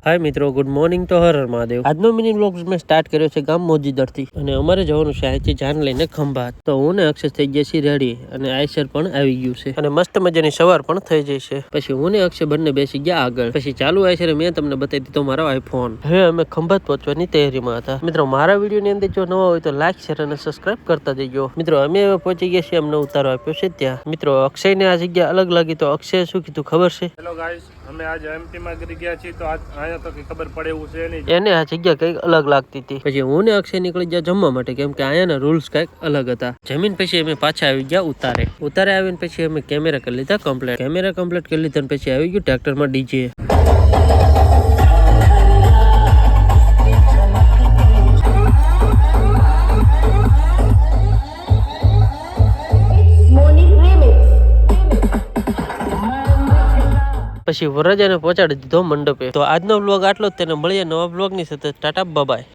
હાય મિત્રો, good morning તો હર હર મહાદેવ। આજનો મિની વ્લોગ મેં સ્ટાર્ટ કર્યો છે ગામ મોજીદરથી અને અમારે જવાનું છે અહીંથી જાન લઈને ખંભાત। તો હું ને અક્ષય થઈ ગયા છીએ રેડી અને આયસર પણ આવી ગયું છે અને મસ્ત મજાની સવાર પણ થઈ જશે। પછી હું ને અક્ષય બંને બેસી ગયા આગળ। પછી ચાલુ આયસરે મેં તમને બતાવી દીધો મારો આઈફોન। હવે અમે ખંભાત પહોંચવાની તૈયારીમાં હતા। મિત્રો મારા વિડીયોની અંદર જો નવા હોય તો લાઈક શેર અને સબસ્ક્રાઇબ કરતા જજો। મિત્રો અમે હવે પહોંચી ગયા છીએ, અમને ઉતારો આપ્યો છે ત્યાં। મિત્રો અક્ષયને આ જગ્યા અલગ લાગી તો અક્ષય શું કીધું ખબર છે? હેલો ગાઈસ, અમે આજે એમપી માં કરી ગયા છીએ તો અહીંયા તો કઈ ખબર પડે એવું છે નહીં। એને આ જગ્યા કઈક અલગ લાગતી હતી। પછી હું ને અક્ષય નીકળી ગયા જમવા માટે, કેમ કે અહીંયાના રૂલ્સ કઈક અલગ હતા। જમીન પછી અમે પાછા આવી ગયા ઉતારે આવીને પછી અમે કેમેરા કરી લીધા કમ્પ્લીટ કરી લીધા પછી આવી ગયું ટ્રેક્ટરમાં ડીજે। પછી વરરાજાને પહોંચાડી દીધો મંડપે। તો આજનો વ્લોગ આટલો જ, તેને મળીએ નવા વ્લોગની સાથે। Tata bye bye.